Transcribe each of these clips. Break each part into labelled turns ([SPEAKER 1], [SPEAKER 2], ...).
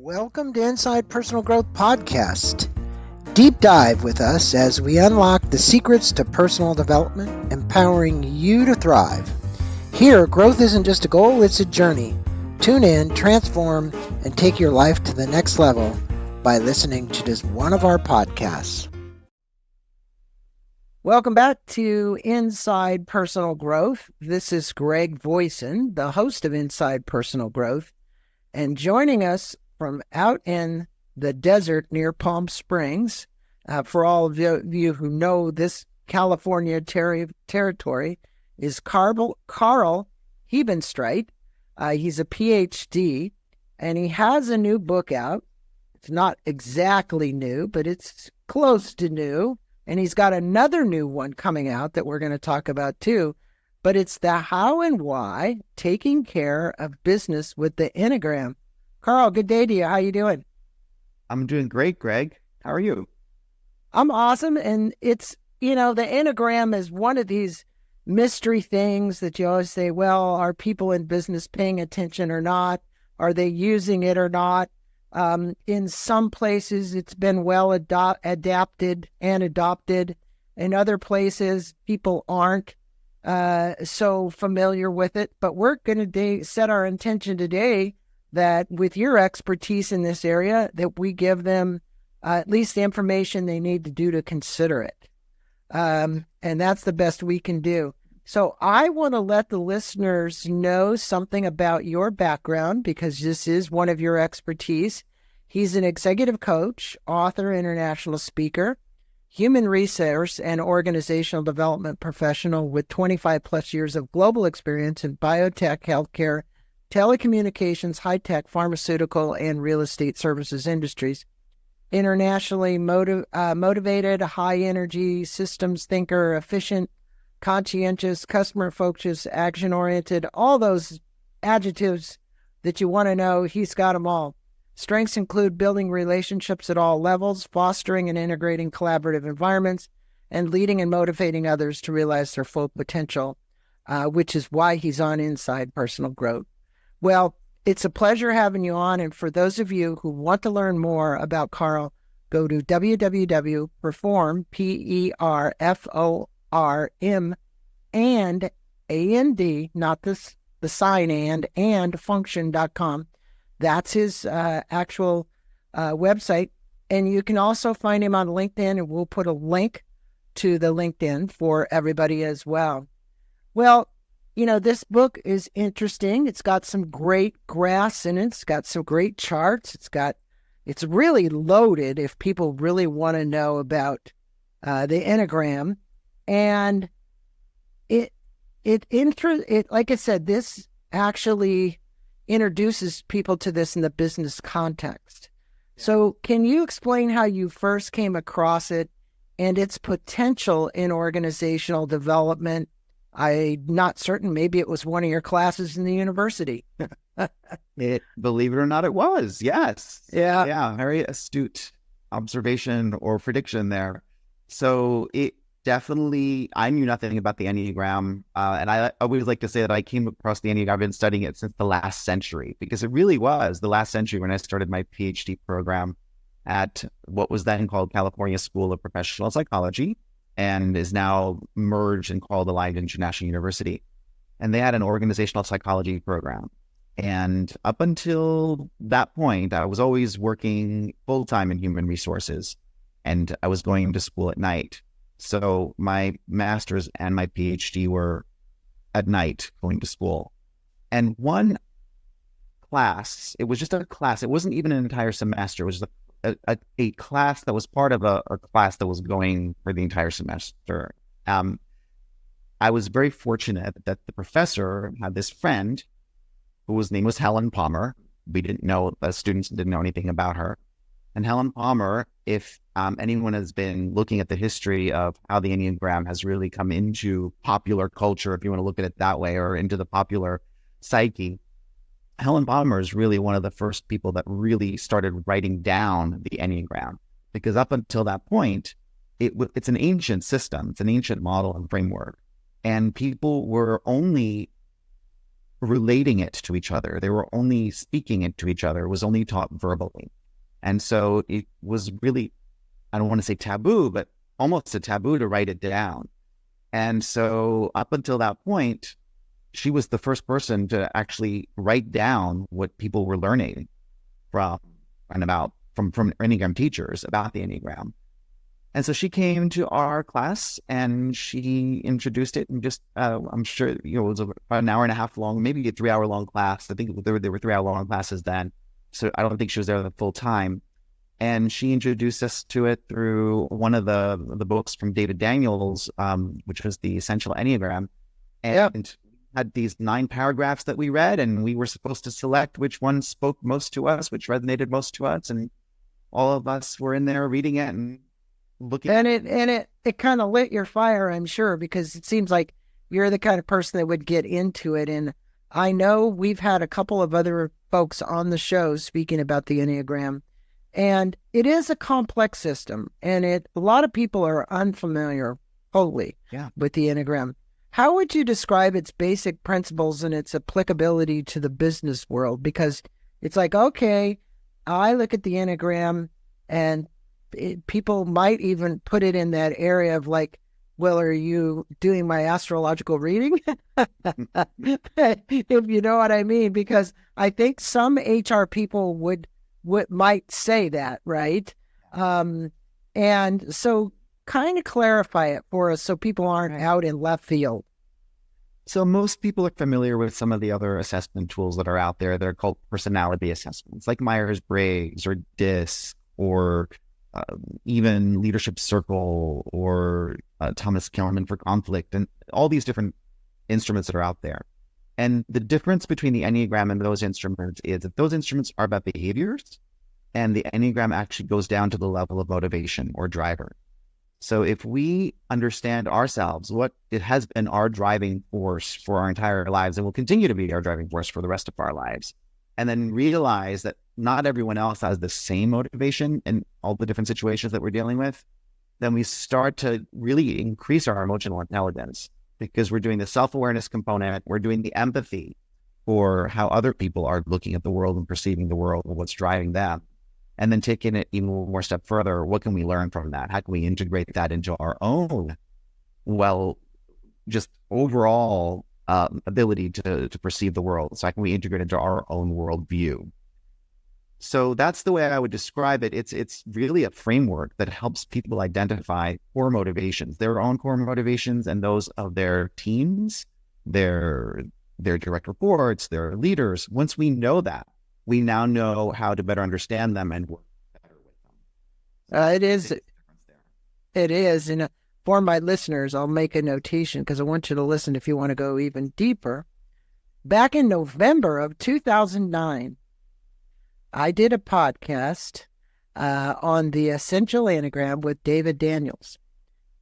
[SPEAKER 1] Welcome to Inside Personal Growth Podcast. Deep dive with us as we unlock the secrets to personal development, empowering you to thrive. Here, growth isn't just a goal, it's a journey. Tune in, transform, and take your life to the next level by listening to just one of our podcasts. Welcome back to Inside Personal Growth. This is Greg Voisin, the host of Inside Personal Growth, and joining us from out in the desert near Palm Springs, for all of you who know this California territory, is Karl Hebenstreit. He's a Ph.D., and he has a new book out. It's not exactly new, but it's close to new. And he's got another new one coming out that we're going to talk about too. But it's the how and why taking care of business with the Enneagram. Karl, good day to you. How you doing?
[SPEAKER 2] I'm doing great, Greg. How are you?
[SPEAKER 1] I'm awesome. And it's, the Enneagram is one of these mystery things that you always say, well, are people in business paying attention or not? Are they using it or not? In some places, it's been well adapted and adopted. In other places, people aren't so familiar with it. But we're going to set our intention today that with your expertise in this area, that we give them at least the information they need to do to consider it. And that's the best we can do. So I want to let the listeners know something about your background because this is one of your expertise. He's an executive coach, author, international speaker, human resource and organizational development professional with 25 plus years of global experience in biotech, healthcare, telecommunications, high-tech, pharmaceutical, and real estate services industries. Internationally motivated, high-energy, systems thinker, efficient, conscientious, customer-focused, action-oriented, all those adjectives that you want to know, he's got them all. Strengths include building relationships at all levels, fostering and integrating collaborative environments, and leading and motivating others to realize their full potential, which is why he's on Inside Personal Growth. Well, it's a pleasure having you on. And for those of you who want to learn more about Karl, go to www.perform, Perform, and A-N-D, not the sign and function.com. That's his actual website. And you can also find him on LinkedIn, and we'll put a link to the LinkedIn for everybody as well. Well, this book is interesting. It's got some great graphs in it. It's got some great charts. It's really loaded if people really want to know about the Enneagram. And it like I said, this actually introduces people to this in the business context. So can you explain how you first came across it and its potential in organizational development? I'm not certain. Maybe it was one of your classes in the university.
[SPEAKER 2] Believe it or not, it was. Yes.
[SPEAKER 1] Yeah.
[SPEAKER 2] Yeah. Very astute observation or prediction there. So it definitely, I knew nothing about the Enneagram. And I always like to say that I came across the Enneagram. I've been studying it since the last century because it really was the last century when I started my Ph.D. program at what was then called California School of Professional Psychology, and is now merged and called Aligned International University. And they had an organizational psychology program. And up until that point, I was always working full-time in human resources, and I was going to school at night. So my master's and my PhD were at night going to school. And one class, it was just a class, it wasn't even an entire semester, it was a class that was part of a class that was going for the entire semester. I was very fortunate that the professor had this friend whose name was Helen Palmer. We didn't know, the students didn't know anything about her. And Helen Palmer, if anyone has been looking at the history of how the Enneagram has really come into popular culture, if you want to look at it that way, or into the popular psyche, Helen Palmer is really one of the first people that really started writing down the Enneagram, because up until that point, it's an ancient system. It's an ancient model and framework. And people were only relating it to each other. They were only speaking it to each other. It was only taught verbally. And so it was really, I don't want to say taboo, but almost a taboo to write it down. And so up until that point, she was the first person to actually write down what people were learning from Enneagram teachers about the Enneagram. And so she came to our class and she introduced it, and just, I'm sure, it was about an hour and a half long, maybe a 3-hour long class. I think there were 3-hour long classes then. So I don't think she was there the full time. And she introduced us to it through one of the books from David Daniels, which was the Essential Enneagram. And had these 9 paragraphs that we read, and we were supposed to select which one spoke most to us, which resonated most to us. And all of us were in there reading it and looking.
[SPEAKER 1] And it kind of lit your fire, I'm sure, because it seems like you're the kind of person that would get into it. And I know we've had a couple of other folks on the show speaking about the Enneagram, and it is a complex system, and a lot of people are unfamiliar totally with the Enneagram. How would you describe its basic principles and its applicability to the business world? Because it's like, okay, I look at the Enneagram, and people might even put it in that area of like, well, are you doing my astrological reading? If you know what I mean, because I think some HR people might say that, right? And so kind of clarify it for us so people aren't out in left field.
[SPEAKER 2] So most people are familiar with some of the other assessment tools that are out there. They're called personality assessments, like Myers-Briggs or DISC, or even Leadership Circle, or Thomas Kellerman for conflict, and all these different instruments that are out there. And the difference between the Enneagram and those instruments is that those instruments are about behaviors, and the Enneagram actually goes down to the level of motivation or driver. So if we understand ourselves, what it has been our driving force for our entire lives, and will continue to be our driving force for the rest of our lives, and then realize that not everyone else has the same motivation in all the different situations that we're dealing with, then we start to really increase our emotional intelligence, because we're doing the self-awareness component, we're doing the empathy for how other people are looking at the world and perceiving the world and what's driving them. And then taking it even more step further, what can we learn from that? How can we integrate that into our own, just overall ability to perceive the world? So how can we integrate it into our own worldview? So that's the way I would describe it. It's really a framework that helps people identify core motivations, their own core motivations, and those of their teams, their direct reports, their leaders. Once we know that, we now know how to better understand them and work better with them.
[SPEAKER 1] It is. And for my listeners, I'll make a notation because I want you to listen if you want to go even deeper. Back in November of 2009, I did a podcast on the Essential Enneagram with David Daniels.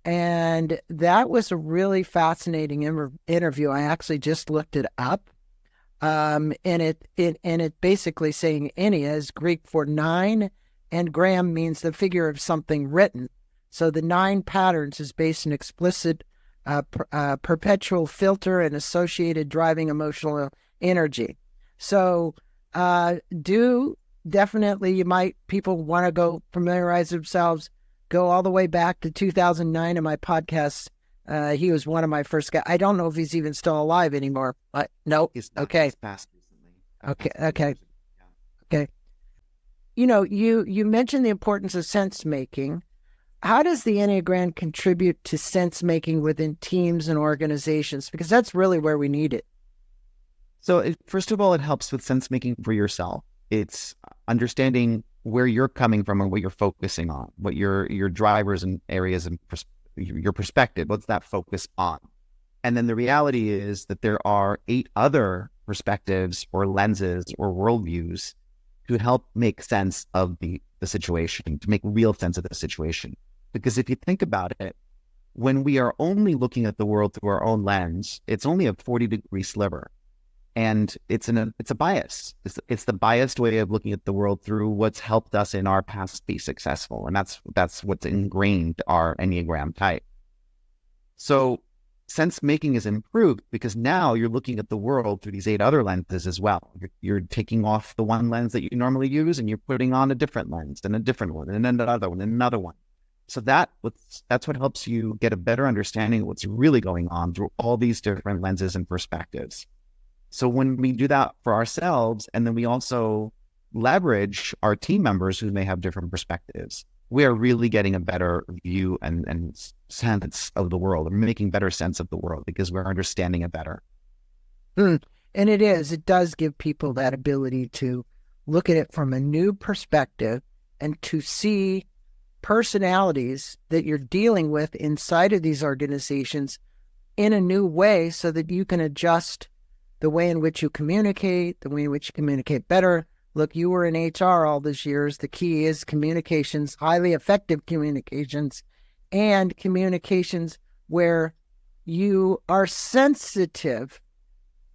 [SPEAKER 1] And that was a really fascinating interview. I actually just looked it up. And it basically saying Ennea is Greek for 9, and gram means the figure of something written. So the 9 patterns is based on explicit, perpetual filter and associated driving emotional energy. So definitely people want to go familiarize themselves, go all the way back to 2009 in my podcast. He was one of my first guys. I don't know if he's even still alive anymore. No. Okay.
[SPEAKER 2] He's passed recently.
[SPEAKER 1] Okay. Okay. You mentioned the importance of sense making. How does the Enneagram contribute to sense making within teams and organizations? Because that's really where we need it.
[SPEAKER 2] So first of all, it helps with sense making for yourself. It's understanding where you're coming from and what you're focusing on, what your drivers and areas and your perspective, what's that focus on? And then the reality is that there are 8 other perspectives or lenses or worldviews to help make sense of the situation, to make real sense of the situation. Because if you think about it, when we are only looking at the world through our own lens, it's only a 40-degree sliver. And it's a bias. It's the biased way of looking at the world through what's helped us in our past be successful. And that's what's ingrained our Enneagram type. So sense making is improved because now you're looking at the world through these 8 other lenses as well. You're taking off the one lens that you normally use and you're putting on a different lens and a different one and another one and another one. So that's what helps you get a better understanding of what's really going on through all these different lenses and perspectives. So when we do that for ourselves, and then we also leverage our team members who may have different perspectives, we are really getting a better view and sense of the world, or making better sense of the world because we're understanding it better.
[SPEAKER 1] And it does give people that ability to look at it from a new perspective and to see personalities that you're dealing with inside of these organizations in a new way so that you can adjust the way in which you communicate, the way in which you communicate better. Look, you were in HR all these years. The key is communications, highly effective communications, and communications where you are sensitive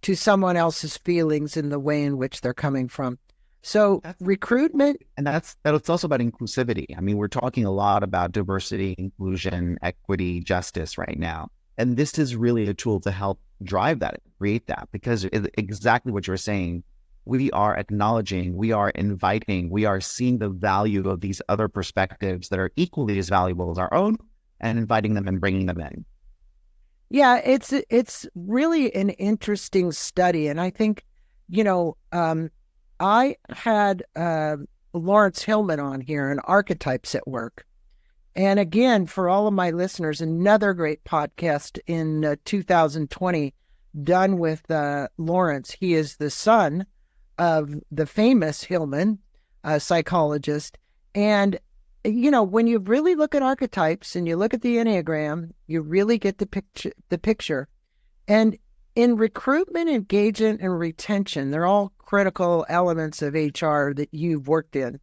[SPEAKER 1] to someone else's feelings and the way in which they're coming from. So recruitment.
[SPEAKER 2] And that's also about inclusivity. I mean, we're talking a lot about diversity, inclusion, equity, justice right now. And this is really a tool to help drive that, create that, because exactly what you're saying, we are acknowledging, we are inviting, we are seeing the value of these other perspectives that are equally as valuable as our own and inviting them and bringing them in.
[SPEAKER 1] Yeah, it's really an interesting study. And I think, I had Lawrence Hillman on here, in Archetypes at Work. And again, for all of my listeners, another great podcast in 2020 done with Lawrence. He is the son of the famous Hillman, psychologist. And, when you really look at archetypes and you look at the Enneagram, you really get the picture. And in recruitment, engagement, and retention, they're all critical elements of HR that you've worked in.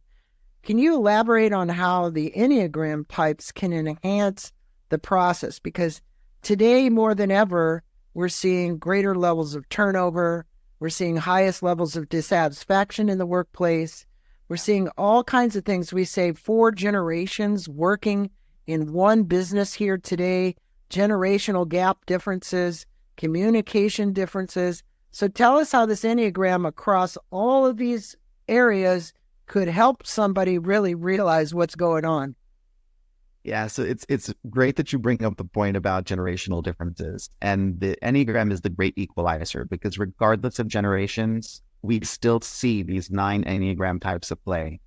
[SPEAKER 1] Can you elaborate on how the Enneagram types can enhance the process? Because today, more than ever, we're seeing greater levels of turnover. We're seeing highest levels of dissatisfaction in the workplace. We're seeing all kinds of things. We say 4 generations working in one business here today, generational gap differences, communication differences. So tell us how this Enneagram across all of these areas could help somebody really realize what's going on.
[SPEAKER 2] Yeah, so it's great that you bring up the point about generational differences. And the Enneagram is the great equalizer because regardless of generations, we still see these 9 Enneagram types of play.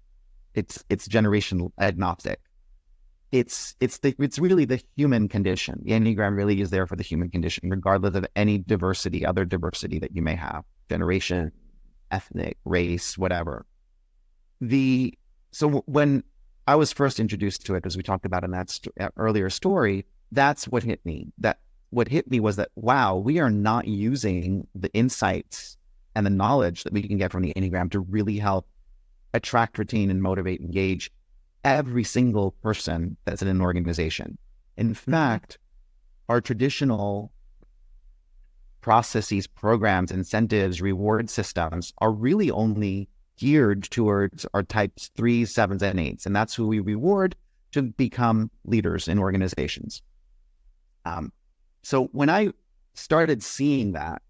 [SPEAKER 2] It's generational agnostic. It's really the human condition. The Enneagram really is there for the human condition, regardless of any other diversity that you may have, generation, ethnic, race, whatever. So when I was first introduced to it, as we talked about in that earlier story, that's what hit me. What hit me was that, wow, we are not using the insights and the knowledge that we can get from the Enneagram to really help attract, retain, and motivate, engage every single person that's in an organization. In fact, our traditional processes, programs, incentives, reward systems are really only geared towards our types 3s, 7s, and 8s. And that's who we reward to become leaders in organizations. So when I started seeing that,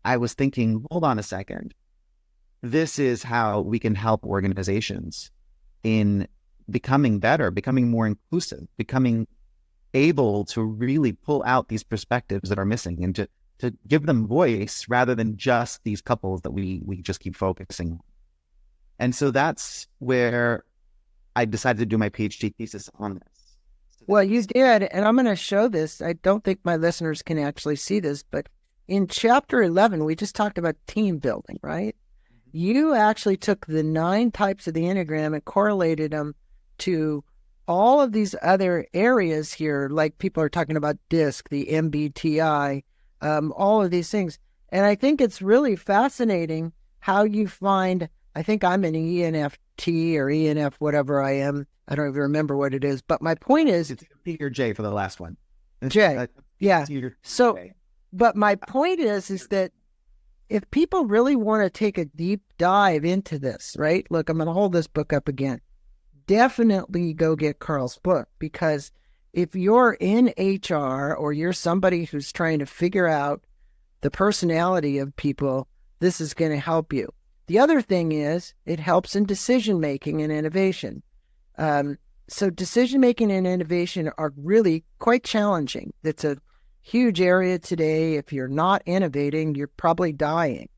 [SPEAKER 2] I was thinking, hold on a second. This is how we can help organizations in becoming better, becoming more inclusive, becoming able to really pull out these perspectives that are missing and to give them voice rather than just these couples that we just keep focusing on. And so that's where I decided to do my Ph.D. thesis on this.
[SPEAKER 1] Well, you did, and I'm going to show this. I don't think my listeners can actually see this, but in chapter 11, we just talked about team building, right? Mm-hmm. You actually took the 9 types of the Enneagram and correlated them to all of these other areas here, like people are talking about DISC, the MBTI, all of these things. And I think it's really fascinating how you find, I think I'm an ENFT or ENF, whatever I am. I don't even remember what it is. But my point is...
[SPEAKER 2] It's P or J for the last one.
[SPEAKER 1] J, yeah. So, but my point is that if people really want to take a deep dive into this, right? Look, I'm going to hold this book up again. Definitely go get Karl's book because if you're in HR or you're somebody who's trying to figure out the personality of people, this is going to help you. The other thing is it helps in decision-making and innovation. So decision-making and innovation are really quite challenging. It's a huge area today. If you're not innovating, you're probably dying.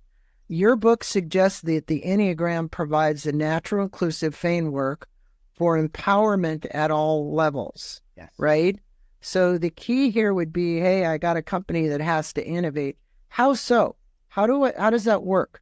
[SPEAKER 1] Your book suggests that the Enneagram provides a natural, inclusive framework for empowerment at all levels,
[SPEAKER 2] Yes.
[SPEAKER 1] right? So the key here would be, hey, I got a company that has to innovate. How so? How does that work?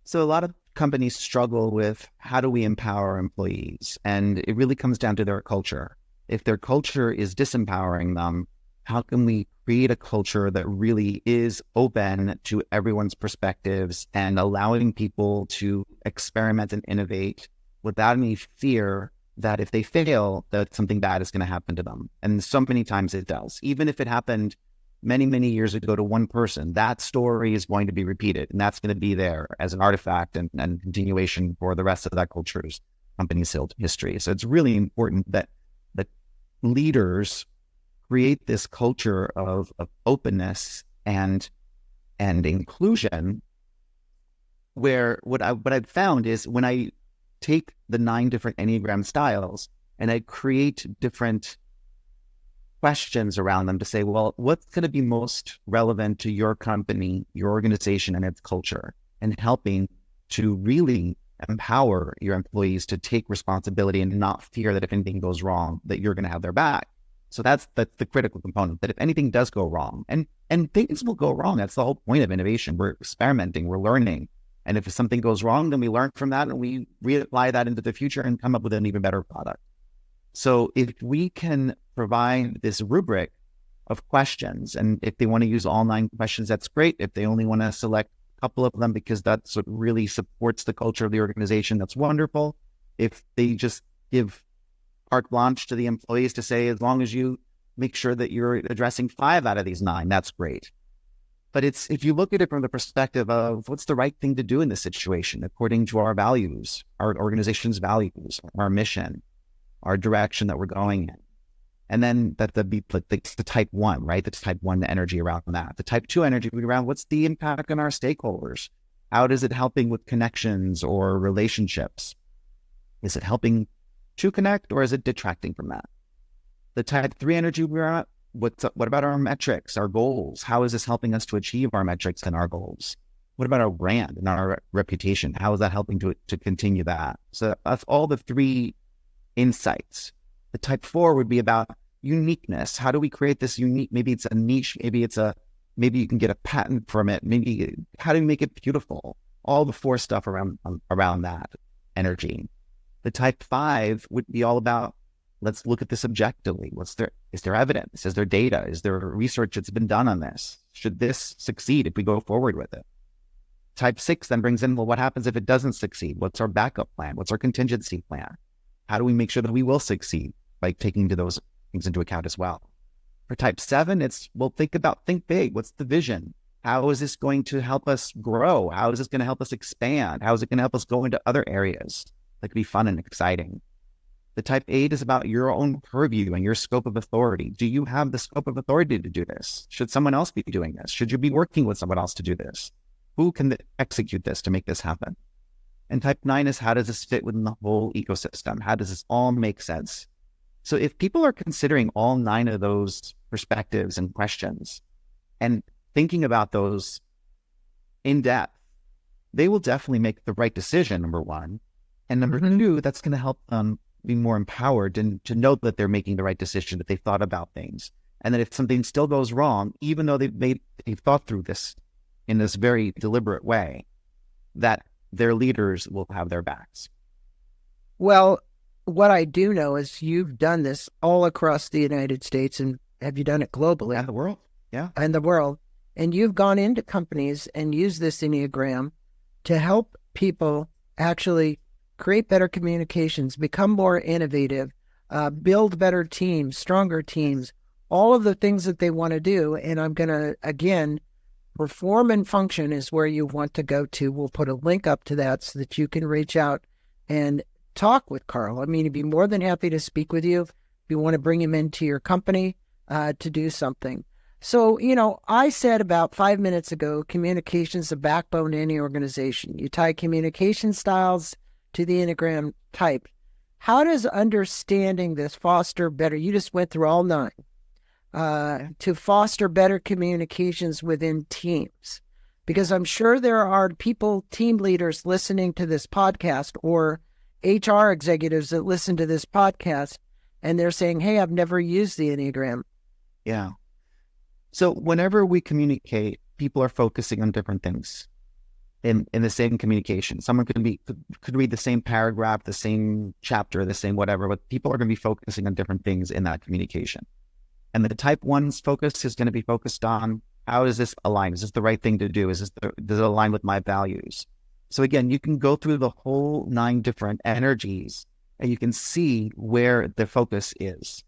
[SPEAKER 2] So a lot of companies struggle with how do we empower employees? And it really comes down to their culture. If their culture is disempowering them, how can we create a culture that really is open to everyone's perspectives and allowing people to experiment and innovate without any fear that if they fail, that something bad is going to happen to them? And so many times it does. Even if it happened many, many years ago to one person, that story is going to be repeated. And that's going to be there as an artifact and continuation for the rest of that culture's company's history. So it's really important that leaders create this culture of openness and inclusion, where what I've found is when I take the 9 different Enneagram styles and I create different questions around them to say, well, what's going to be most relevant to your company, your organization, and its culture, and helping to really empower your employees to take responsibility and not fear that if anything goes wrong, that you're going to have their back. So that's the critical component, that if anything does go wrong, and things will go wrong, that's the whole point of innovation. We're experimenting, we're learning. And if something goes wrong, then we learn from that and we reapply that into the future and come up with an even better product. So if we can provide this rubric of questions, and if they want to use all 9 questions, that's great. If they only want to select a couple of them because that's what really supports the culture of the organization, that's wonderful. If they just give carte blanche to the employees to say, as long as you make sure that you're addressing 5 out of these 9, that's great. But if you look at it from the perspective of what's the right thing to do in this situation, according to our values, our organization's values, our mission, our direction that we're going in. And then the type 1, right? That's type 1, the energy around that. The type 2 energy around what's the impact on our stakeholders? How is it helping with connections or relationships? Is it helping to connect, or is it detracting from that? The type 3 energy we're at, what about our metrics, our goals? How is this helping us to achieve our metrics and our goals? What about our brand and our reputation? How is that helping to continue that? So that's all the 3 insights. The type 4 would be about uniqueness. How do we create this unique? Maybe it's a niche. Maybe you can get a patent from it. Maybe how do we make it beautiful? All the 4 stuff around that energy. The type 5 would be all about, let's look at this objectively. Is there evidence? Is there data? Is there research that's been done on this? Should this succeed if we go forward with it? Type 6 then brings in, well, what happens if it doesn't succeed? What's our backup plan? What's our contingency plan? How do we make sure that we will succeed by taking those things into account as well? For type 7, it's, well, think big. What's the vision? How is this going to help us grow? How is this going to help us expand? How is it going to help us go into other areas that could be fun and exciting? The type 8 is about your own purview and your scope of authority. Do you have the scope of authority to do this? Should someone else be doing this? Should you be working with someone else to do this? Who can execute this to make this happen? And type 9 is, how does this fit within the whole ecosystem? How does this all make sense? So if people are considering all 9 of those perspectives and questions and thinking about those in depth, they will definitely make the right decision, number 1. And number 2, that's going to help them be more empowered and to know that they're making the right decision, that they've thought about things. And that if something still goes wrong, even though they've thought through this in this very deliberate way, that their leaders will have their backs.
[SPEAKER 1] Well, what I do know is you've done this all across the United States, and have you done it globally?
[SPEAKER 2] And the world. Yeah.
[SPEAKER 1] And the world. And you've gone into companies and used this Enneagram to help people actually create better communications, become more innovative, build better teams, stronger teams, all of the things that they want to do. And I'm going to, again, perform and function is where you want to go to. We'll put a link up to that so that you can reach out and talk with Karl. I mean, he'd be more than happy to speak with you. you want to bring him into your company to do something. So, I said about 5 minutes ago, communication is the backbone to any organization. You tie communication styles to the Enneagram type. How does understanding this foster better? You just went through all 9 to foster better communications within teams. Because I'm sure there are people, team leaders listening to this podcast or HR executives that listen to this podcast and they're saying, hey, I've never used the Enneagram.
[SPEAKER 2] Yeah. So whenever we communicate, people are focusing on different things in the same communication. Someone could read the same paragraph, the same chapter, the same whatever, but people are going to be focusing on different things in that communication. And the type 1's focus is going to be focused on, how does this align? Is this the right thing to do? Does it align with my values? So again, you can go through the whole 9 different energies and you can see where the focus is.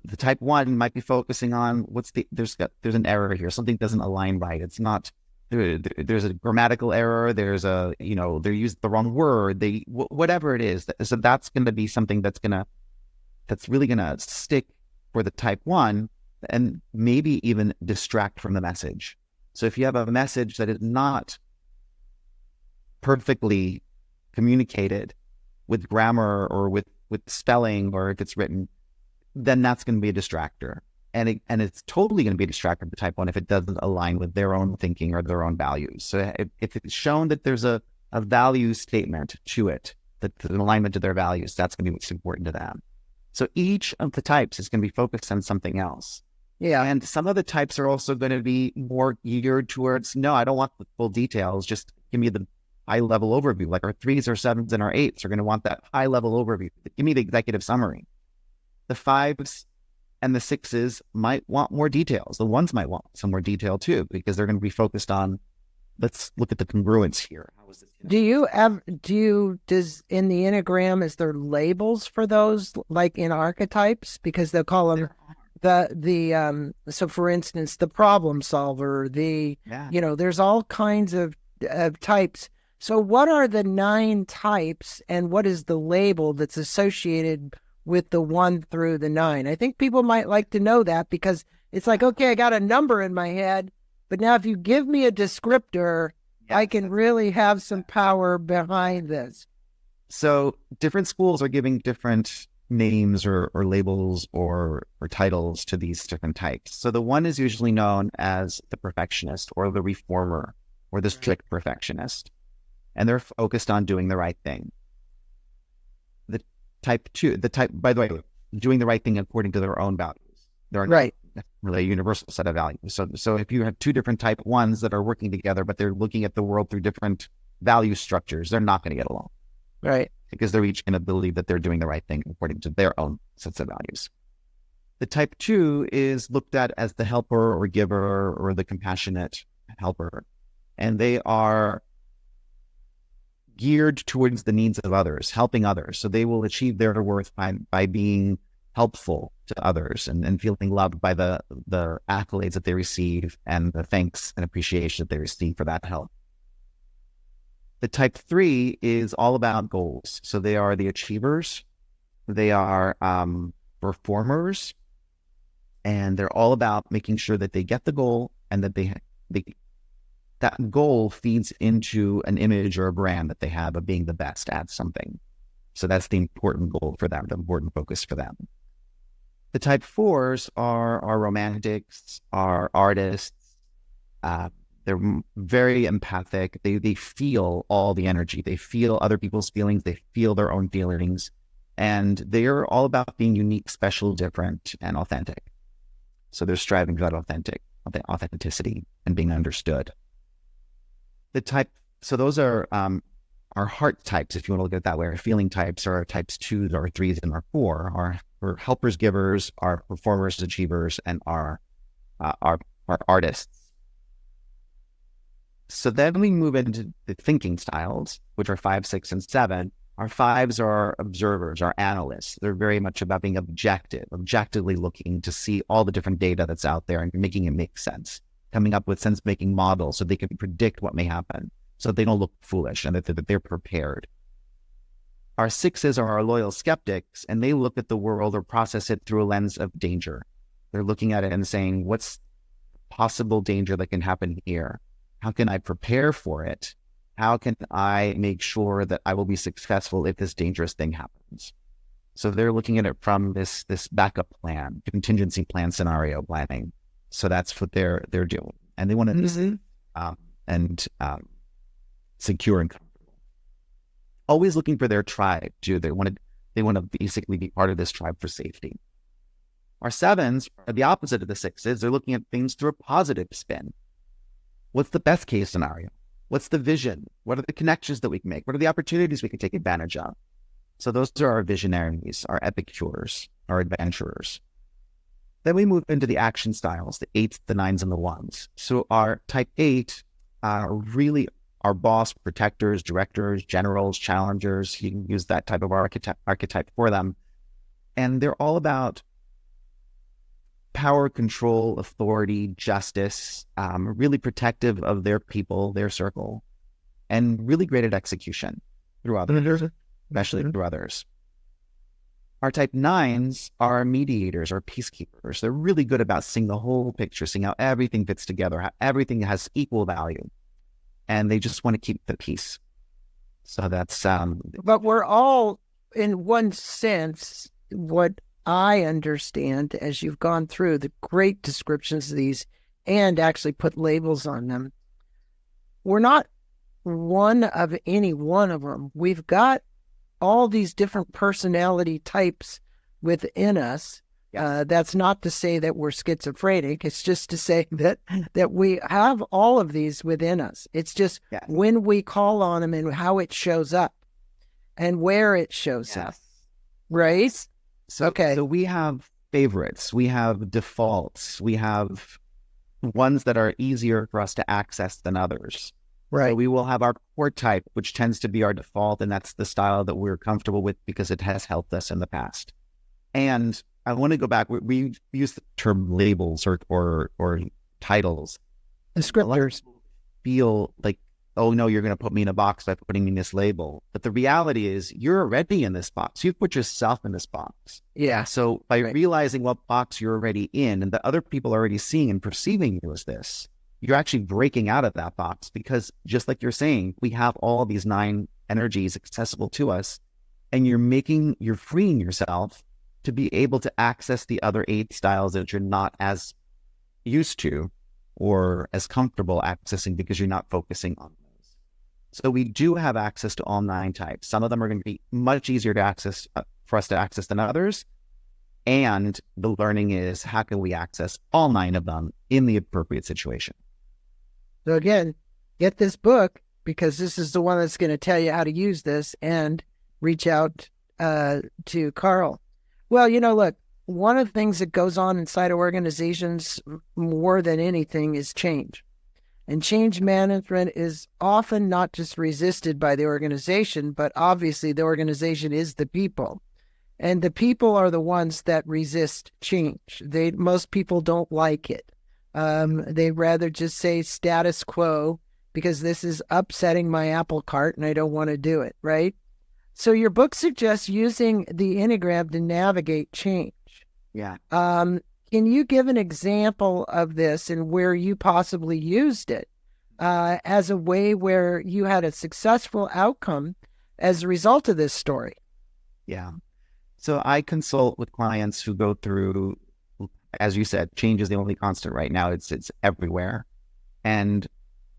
[SPEAKER 2] The type 1 might be focusing on there's an error here. Something doesn't align right. It's not, there's a grammatical error. There's a, they used the wrong word. Whatever it is. So that's going to be something that's really going to stick for the type 1 and maybe even distract from the message. So if you have a message that is not perfectly communicated with grammar or with spelling, or if it's written, then that's going to be a distractor. And it's totally going to be a distractor for type 1 if it doesn't align with their own thinking or their own values. So if it's shown that there's a value statement to it, that's an alignment to their values, that's going to be what's important to them. So each of the types is going to be focused on something else.
[SPEAKER 1] Yeah.
[SPEAKER 2] And some of the types are also going to be more geared towards, no, I don't want the full details. Just give me the high level overview. Like our 3s or 7s and our 8s are going to want that high level overview. Give me the executive summary. The 5s and the 6s might want more details. The 1s might want some more detail too, because they're going to be focused on, let's look at the congruence here. How is this?
[SPEAKER 1] Does in the Enneagram, is there labels for those, like in archetypes? Because they'll call them so for instance, the problem solver, there's all kinds of types. So what are the 9 types and what is the label that's associated with the 1 through the 9? I think people might like to know that, because it's like, okay, I got a number in my head, but now if you give me a descriptor, I can really have some power behind this.
[SPEAKER 2] So different schools are giving different names or labels or titles to these different types. So the 1 is usually known as the perfectionist or the reformer or the strict perfectionist, and they're focused on doing the right thing. The type 2, by the way, doing the right thing according to their own values. They're right. Really a universal set of values. So if you have 2 different type 1s that are working together, but they're looking at the world through different value structures, they're not going to get along.
[SPEAKER 1] Right.
[SPEAKER 2] Because they're each going to believe that they're doing the right thing according to their own sets of values. The type 2 is looked at as the helper or giver or the compassionate helper. And they are geared towards the needs of others, helping others. So they will achieve their worth by being helpful to others and feeling loved by the accolades that they receive and the thanks and appreciation that they receive for that help. The type 3 is all about goals. So they are the achievers, they are performers, and they're all about making sure that they get the goal and that that goal feeds into an image or a brand that they have of being the best at something. So that's the important goal for them, the important focus for them. The type 4s are romantics, are artists. They're very empathic. They feel all the energy. They feel other people's feelings. They feel their own feelings. And they're all about being unique, special, different, and authentic. So they're striving for that authenticity and being understood. So those are heart types, if you want to look at it that way. Our feeling types are types 2s or 3s and our 4 are helpers, givers, are performers, achievers, and are artists. So then we move into the thinking styles, which are 5, 6, and 7. Our 5s are observers, are analysts. They're very much about being objectively looking to see all the different data that's out there and making it make sense, coming up with sense-making models so they can predict what may happen, so they don't look foolish and that they're prepared. Our sixes are our loyal skeptics, and they look at the world or process it through a lens of danger. They're looking at it and saying, what's possible danger that can happen here? How can I prepare for it? How can I make sure that I will be successful if this dangerous thing happens? So they're looking at it from this backup plan, contingency plan, scenario planning. So that's what they're doing, and they want to secure and comfortable. Always looking for their tribe too. They want to basically be part of this tribe for safety. Our sevens are the opposite of the sixes. They're looking at things through a positive spin. What's the best case scenario? What's the vision? What are the connections that we can make? What are the opportunities we can take advantage of? So those are our visionaries, our epicures, our adventurers. Then we move into the action styles, the eights, the nines, and the ones. So our type 8 are really our boss, protectors, directors, generals, challengers. You can use that type of archetype for them. And they're all about power, control, authority, justice, really protective of their people, their circle, and really great at execution through others, especially through others. Our type 9s are mediators or peacekeepers. They're really good about seeing the whole picture, seeing how everything fits together, how everything has equal value. And they just want to keep the peace. So that's...
[SPEAKER 1] But we're all, in one sense, what I understand as you've gone through the great descriptions of these and actually put labels on them, we're not one of any one of them. We've got all these different personality types within us. That's not to say that we're schizophrenic. It's just to say that we have all of these within us. It's just when we call on them and how it shows up and where it shows up. Right?
[SPEAKER 2] So we have favorites, we have defaults, we have ones that are easier for us to access than others.
[SPEAKER 1] Right.
[SPEAKER 2] So we will have our core type, which tends to be our default, and that's the style that we're comfortable with because it has helped us in the past. And I want to go back. We use the term labels or titles.
[SPEAKER 1] Descriptors.
[SPEAKER 2] Feel like, oh no, you're going to put me in a box by putting me in this label. But the reality is you're already in this box. You've put yourself in this box.
[SPEAKER 1] Yeah.
[SPEAKER 2] So by realizing what box you're already in and the other people are already seeing and perceiving you as this, you're actually breaking out of that box because just like you're saying, we have all these 9 energies accessible to us, and you're freeing yourself to be able to access the other 8 styles that you're not as used to or as comfortable accessing because you're not focusing on those. So we do have access to all 9 types. Some of them are going to be much easier to access for us to access than others. And the learning is, how can we access all 9 of them in the appropriate situation?
[SPEAKER 1] So again, get this book because this is the one that's going to tell you how to use this, and reach out to Karl. Well, look, one of the things that goes on inside of organizations more than anything is change. And change management is often not just resisted by the organization, but obviously the organization is the people. And the people are the ones that resist change. Most people don't like it. They rather just say status quo because this is upsetting my apple cart and I don't want to do it, right? So your book suggests using the Enneagram to navigate change.
[SPEAKER 2] Yeah.
[SPEAKER 1] Can you give an example of this and where you possibly used it as a way where you had a successful outcome as a result of this story?
[SPEAKER 2] Yeah. So I consult with clients who go through, as you said, change is the only constant right now. It's everywhere. And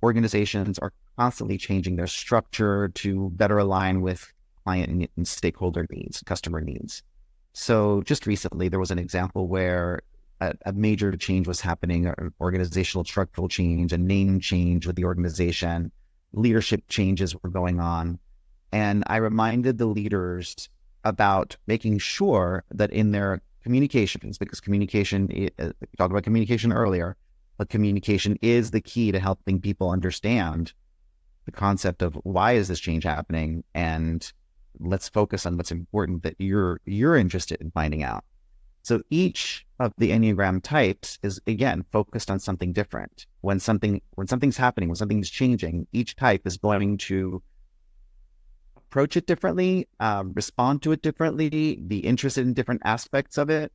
[SPEAKER 2] organizations are constantly changing their structure to better align with client and stakeholder needs, customer needs. So just recently, there was an example where a major change was happening, an organizational structural change, a name change with the organization, leadership changes were going on. And I reminded the leaders about making sure that in their communications, because communication, we talked about communication earlier, but communication is the key to helping people understand the concept of why is this change happening, and let's focus on what's important that you're interested in finding out. So each of the Enneagram types is, again, focused on something different. When something's happening, when something's changing, each type is going to approach it differently, respond to it differently, be interested in different aspects of it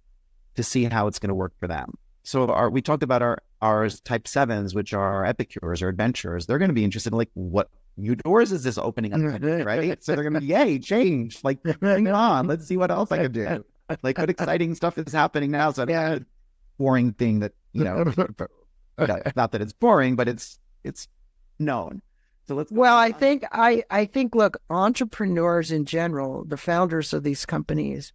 [SPEAKER 2] to see how it's going to work for them. So we talked about our type sevens, which are epicures or adventurers. They're going to be interested in like, what new doors is this opening up, right? So they're going to be, yay, change, like, bring it on. Let's see what else I can do. Like, what exciting stuff is happening now. So yeah, boring thing that, not that it's boring, but it's known. So
[SPEAKER 1] I think, look, entrepreneurs in general, the founders of these companies,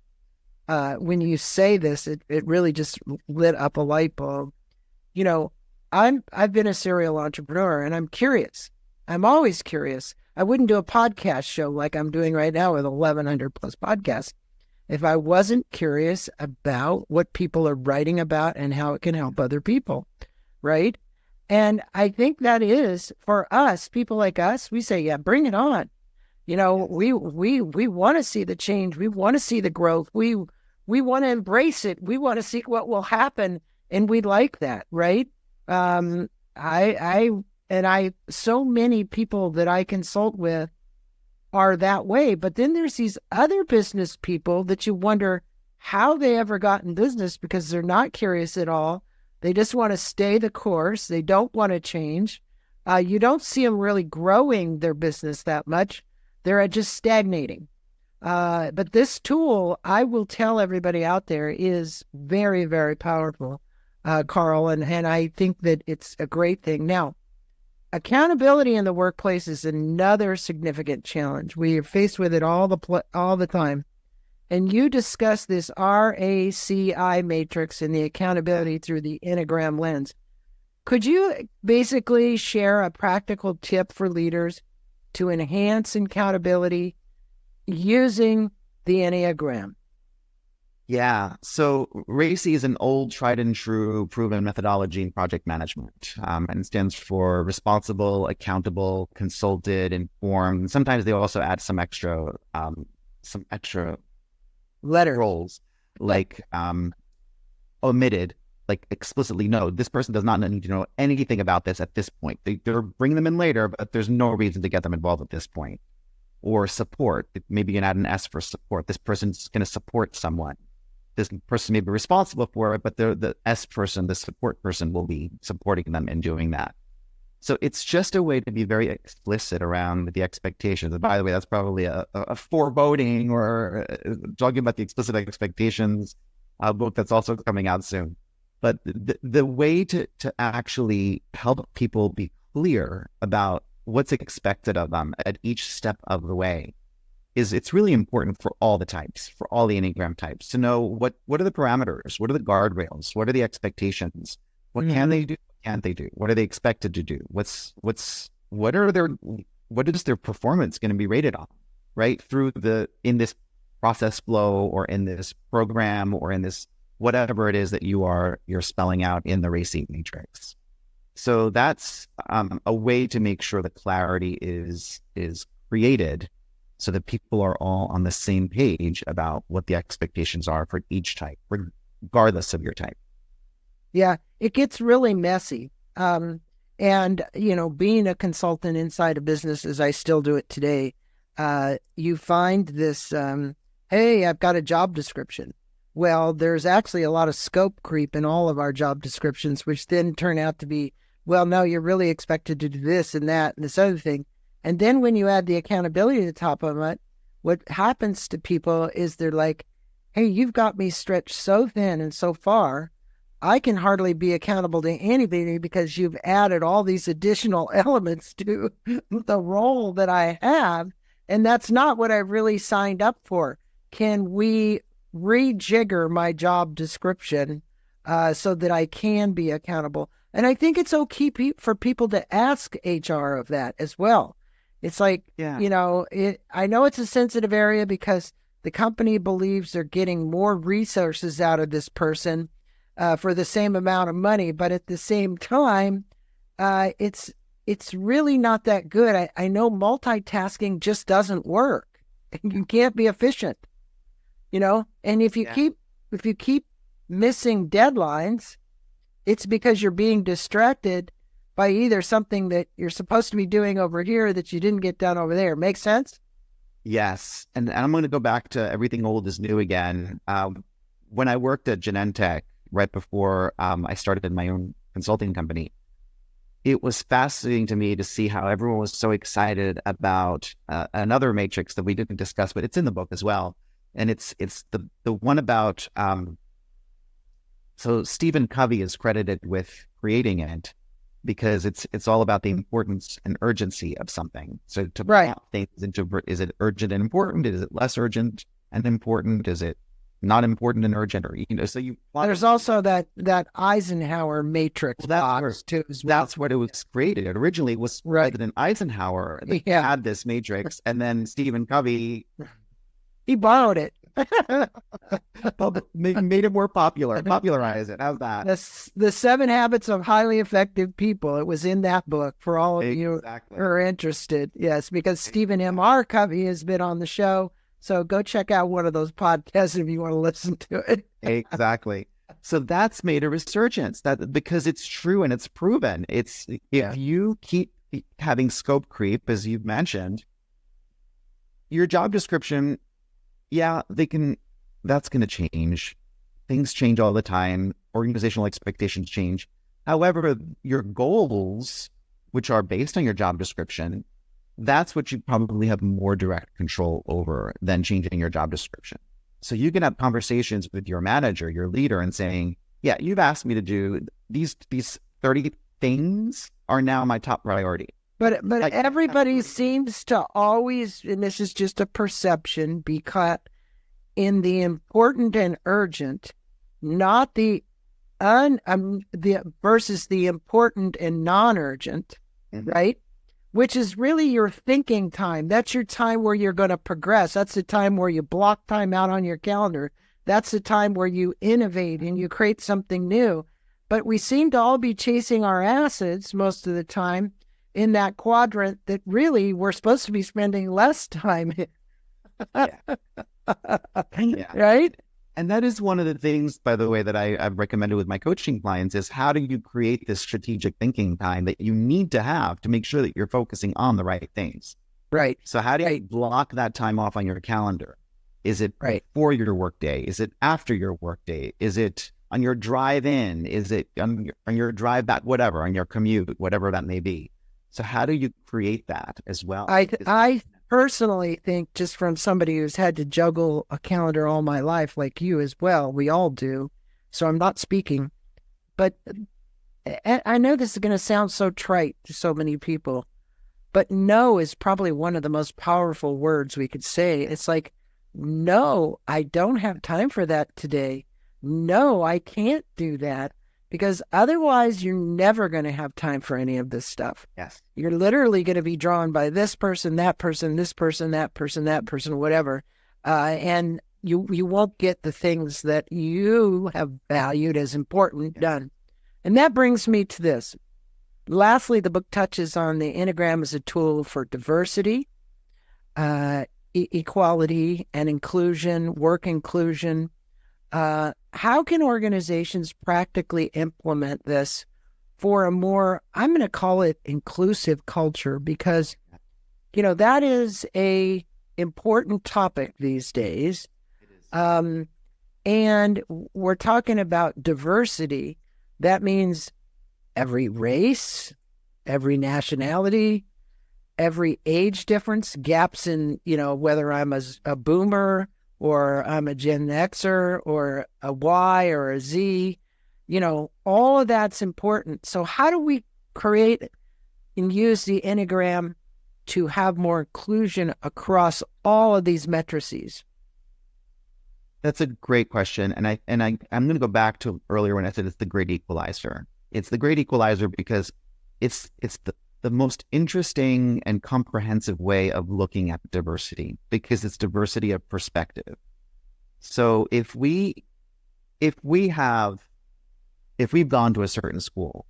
[SPEAKER 1] when you say this, it really just lit up a light bulb. I've been a serial entrepreneur, and I'm curious. I'm always curious. I wouldn't do a podcast show like I'm doing right now with 1,100 plus podcasts if I wasn't curious about what people are writing about and how it can help other people, right? And I think that is, for us, people like us, we say, yeah, bring it on. We want to see the change. We want to see the growth. We want to embrace it. We want to see what will happen. And we like that, right? So many people that I consult with are that way. But then there's these other business people that you wonder how they ever got in business because they're not curious at all. They just want to stay the course. They don't want to change. You don't see them really growing their business that much. They're just stagnating. But this tool, I will tell everybody out there, is very, very powerful, Karl, and I think that it's a great thing. Now, accountability in the workplace is another significant challenge. We are faced with it all the time. And you discuss this RACI matrix and the accountability through the Enneagram lens. Could you basically share a practical tip for leaders to enhance accountability using the Enneagram?
[SPEAKER 2] Yeah. So RACI is an old, tried and true, proven methodology in project management, and it stands for responsible, accountable, consulted, informed. Sometimes they also add some extra
[SPEAKER 1] letters,
[SPEAKER 2] roles, like omitted, like explicitly, no, this person does not need to know anything about this at this point. They're bringing them in later, but there's no reason to get them involved at this point. Or support, maybe you can add an S for support. This person's going to support someone. This person may be responsible for it, but the S person, the support person, will be supporting them in doing that. So it's just a way to be very explicit around the expectations. And by the way, that's probably a foreboding or talking about the explicit expectations book that's also coming out soon. But the way to actually help people be clear about what's expected of them at each step of the way is it's really important for all the types, for all the Enneagram types, to know what are the parameters, what are the guardrails, what are the expectations, what can they do, what can't they do, what are they expected to do, what is their performance going to be rated on, right? In this process flow or in this program or in this whatever it is that you're spelling out in the RACI matrix. So that's a way to make sure the clarity is created so that people are all on the same page about what the expectations are for each type, regardless of your type.
[SPEAKER 1] Yeah, it gets really messy. And, being a consultant inside a business, as I still do it today, you find this, hey, I've got a job description. Well, there's actually a lot of scope creep in all of our job descriptions, which then turn out to be, well, no, you're really expected to do this and that and this other thing. And then when you add the accountability to the top of it, what happens to people is they're like, hey, you've got me stretched so thin and so far, I can hardly be accountable to anybody because you've added all these additional elements to the role that I have. And that's not what I really signed up for. Can we rejigger my job description so that I can be accountable? And I think it's okay for people to ask HR of that as well. It's like, I know it's a sensitive area because the company believes they're getting more resources out of this person for the same amount of money. But at the same time, it's really not that good. I know multitasking just doesn't work. You can't be efficient, and if you keep missing deadlines, it's because you're being distracted by either something that you're supposed to be doing over here that you didn't get done over there. Make sense?
[SPEAKER 2] Yes. And I'm going to go back to everything old is new again. When I worked at Genentech right before I started my own consulting company, it was fascinating to me to see how everyone was so excited about another matrix that we didn't discuss, but it's in the book as well. And it's the one about, so Stephen Covey is credited with creating it because it's all about the importance and urgency of something. So to plot things into, is it urgent and important? Is it less urgent and important? Is it not important and urgent? Or, so you...
[SPEAKER 1] There's also that Eisenhower matrix box too.
[SPEAKER 2] That's what it was created. It originally was President Eisenhower that had this matrix, and then Stephen Covey...
[SPEAKER 1] He borrowed it.
[SPEAKER 2] made it more popular, popularize it. How's that?
[SPEAKER 1] The 7 Habits of Highly Effective People. It was in that book for all of you who are interested. Yes, because Stephen M.R. Covey has been on the show. So go check out one of those podcasts if you want to listen to it.
[SPEAKER 2] Exactly. So that's made a resurgence because it's true and it's proven. If you keep having scope creep, as you've mentioned, your job description, that's going to change. Things change all the time. Organizational expectations change. However, your goals, which are based on your job description, that's what you probably have more direct control over than changing your job description. So you can have conversations with your manager, your leader, and saying, yeah, you've asked me to do these 30 things are now my top priority.
[SPEAKER 1] But everybody seems to always, and this is just a perception, be caught in the important and urgent, not the versus the important and non-urgent, right? Which is really your thinking time. That's your time where you're going to progress. That's the time where you block time out on your calendar. That's the time where you innovate and you create something new. But we seem to all be chasing our acids most of the time in that quadrant that really we're supposed to be spending less time in. Right?
[SPEAKER 2] And that is one of the things, by the way, that I've recommended with my coaching clients is how do you create this strategic thinking time that you need to have to make sure that you're focusing on the right things.
[SPEAKER 1] Right.
[SPEAKER 2] So how do you block that time off on your calendar? Is it before your workday? Is it after your workday? Is it on your drive in? Is it on your drive back? Whatever, on your commute, whatever that may be. So how do you create that as well?
[SPEAKER 1] I personally think, just from somebody who's had to juggle a calendar all my life, like you as well, we all do. So I'm not speaking, but I know this is going to sound so trite to so many people, but no is probably one of the most powerful words we could say. It's like, no, I don't have time for that today. No, I can't do that. Because otherwise, you're never going to have time for any of this stuff.
[SPEAKER 2] Yes.
[SPEAKER 1] You're literally going to be drawn by this person, that person, this person, that person, that person, whatever. And you won't get the things that you have valued as important done. And that brings me to this. Lastly, the book touches on the Enneagram as a tool for diversity, equality, and inclusion, work inclusion. How can organizations practically implement this for a more, I'm going to call it inclusive culture, because, that is a important topic these days. And we're talking about diversity. That means every race, every nationality, every age difference, gaps in, whether I'm a boomer or I'm a Gen Xer or a Y or a Z, all of that's important. So how do we create and use the Enneagram to have more inclusion across all of these matrices?
[SPEAKER 2] That's a great question. And I'm going to go back to earlier when I said it's the great equalizer. It's the great equalizer because it's the most interesting and comprehensive way of looking at diversity, because it's diversity of perspective. So if we've gone to a certain school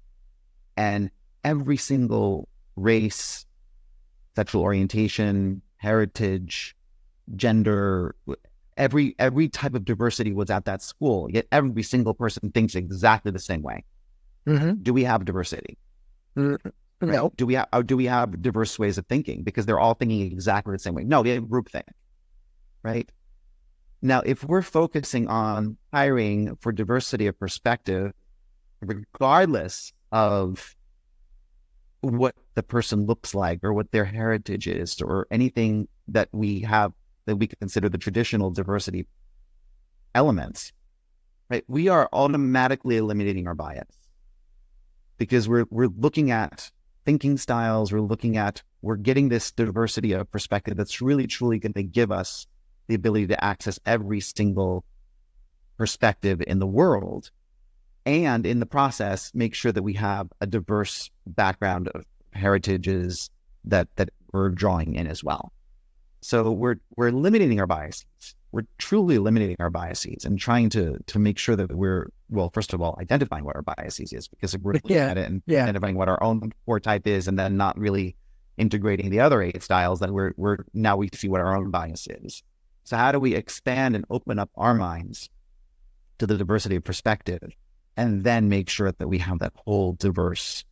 [SPEAKER 2] and every single race, sexual orientation, heritage, gender, every type of diversity was at that school, yet every single person thinks exactly the same way. Mm-hmm. Do we have diversity? Mm-hmm. right?
[SPEAKER 1] No.
[SPEAKER 2] Do we have diverse ways of thinking because they're all thinking exactly the same way? No, they have groupthink, right? Now, if we're focusing on hiring for diversity of perspective, regardless of what the person looks like or what their heritage is or anything that we have that we consider the traditional diversity elements, right? We are automatically eliminating our bias because we're looking at thinking styles, we're getting this diversity of perspective that's really truly going to give us the ability to access every single perspective in the world, and in the process, make sure that we have a diverse background of heritages that we're drawing in as well. So we're eliminating our biases. We're truly eliminating our biases and trying to make sure that we're, well, first of all, identifying what our biases is, because if we're looking at it and identifying what our own core type is and then not really integrating the other 8 styles, then we're now we see what our own bias is. So how do we expand and open up our minds to the diversity of perspective and then make sure that we have that whole diverse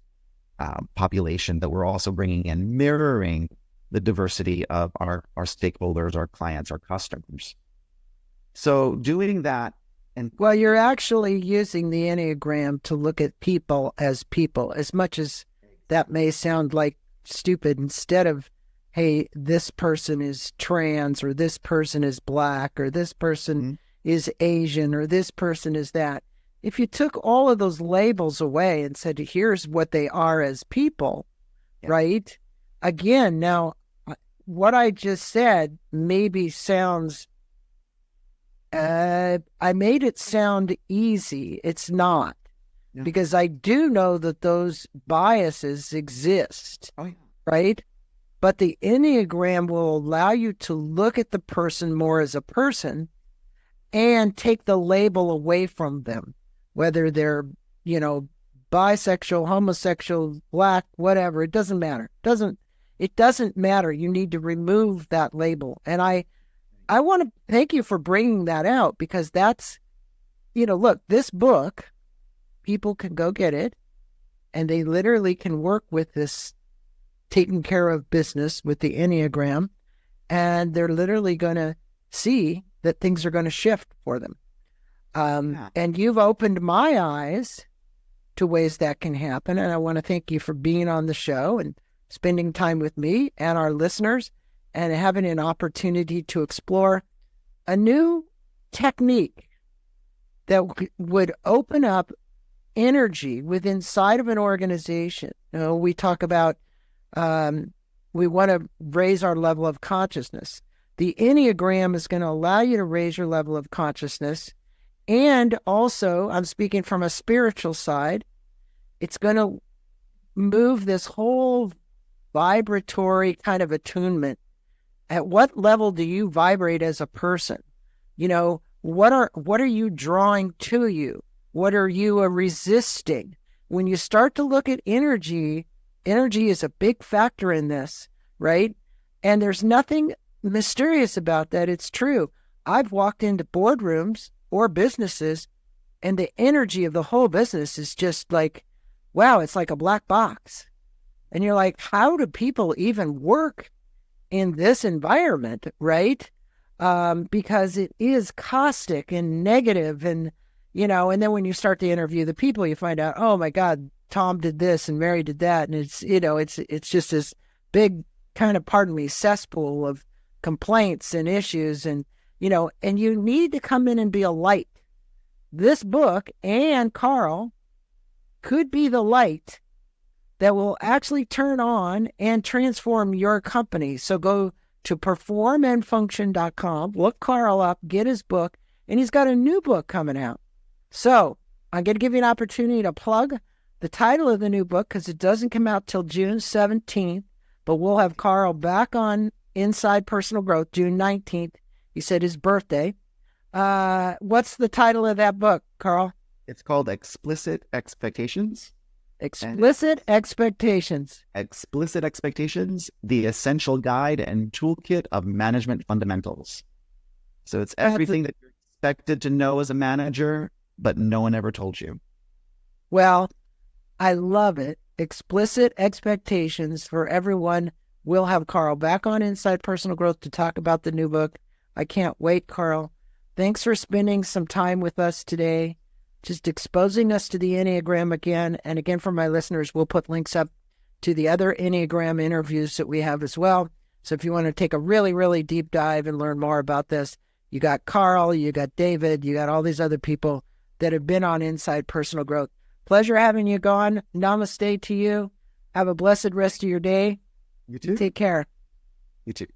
[SPEAKER 2] population that we're also bringing in, mirroring the diversity of our stakeholders, our clients, our customers. So doing that. And
[SPEAKER 1] well, you're actually using the Enneagram to look at people, as much as that may sound like stupid. Instead of, hey, this person is trans, or this person is black, or this person is Asian, or this person is that. If you took all of those labels away and said, here's what they are as people, right? Again, now, what I just said maybe sounds, I made it sound easy. It's not, because I do know that those biases exist, right? But the Enneagram will allow you to look at the person more as a person and take the label away from them, whether they're, bisexual, homosexual, black, whatever. It doesn't matter. It doesn't matter. You need to remove that label. And I want to thank you for bringing that out, because that's, look, this book, people can go get it, and they literally can work with this taking care of business with the Enneagram, and they're literally going to see that things are going to shift for them. And you've opened my eyes to ways that can happen. And I want to thank you for being on the show and spending time with me and our listeners, and having an opportunity to explore a new technique that would open up energy within inside of an organization. We talk about we want to raise our level of consciousness. The Enneagram is going to allow you to raise your level of consciousness. And also, I'm speaking from a spiritual side, it's going to move this whole vibratory kind of attunement. At what level do you vibrate as a person? What are you drawing to you? What are you resisting? When you start to look at energy is a big factor in this, right? And there's nothing mysterious about that. It's true. I've walked into boardrooms or businesses, and the energy of the whole business is just like, wow, it's like a black box. And you're like, how do people even work in this environment, right? Because it is caustic and negative, and and then when you start to interview the people, you find out, oh my God, Tom did this and Mary did that, and it's just this big kind of, pardon me, cesspool of complaints and issues, and you need to come in and be a light. This book and Karl could be the light that will actually turn on and transform your company. So go to performandfunction.com, look Karl up, get his book, and he's got a new book coming out. So I'm going to give you an opportunity to plug the title of the new book, because it doesn't come out till June 17th, but we'll have Karl back on Inside Personal Growth, June 19th. He said his birthday. What's the title of that book, Karl?
[SPEAKER 2] It's called Explicit Expectations.
[SPEAKER 1] Explicit Expectations.
[SPEAKER 2] Explicit Expectations, the essential guide and toolkit of management fundamentals. So it's everything that you're expected to know as a manager, but no one ever told you.
[SPEAKER 1] Well, I love it. explicit expectations for everyone. We'll have Karl back on Inside Personal Growth to talk about the new book. I can't wait, Karl. Thanks for spending some time with us today, just exposing us to the Enneagram again. And again, for my listeners, we'll put links up to the other Enneagram interviews that we have as well. So if you want to take a really, really deep dive and learn more about this, you got Karl, you got David, you got all these other people that have been on Inside Personal Growth. Pleasure having you gone. Namaste to you. Have a blessed rest of your day.
[SPEAKER 2] You too.
[SPEAKER 1] Take care.
[SPEAKER 2] You too.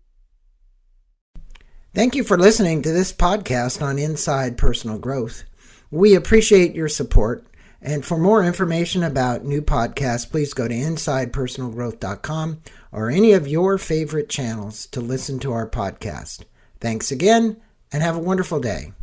[SPEAKER 3] Thank you for listening to this podcast on Inside Personal Growth. We appreciate your support. And for more information about new podcasts, please go to InsidePersonalGrowth.com or any of your favorite channels to listen to our podcast. Thanks again, and have a wonderful day.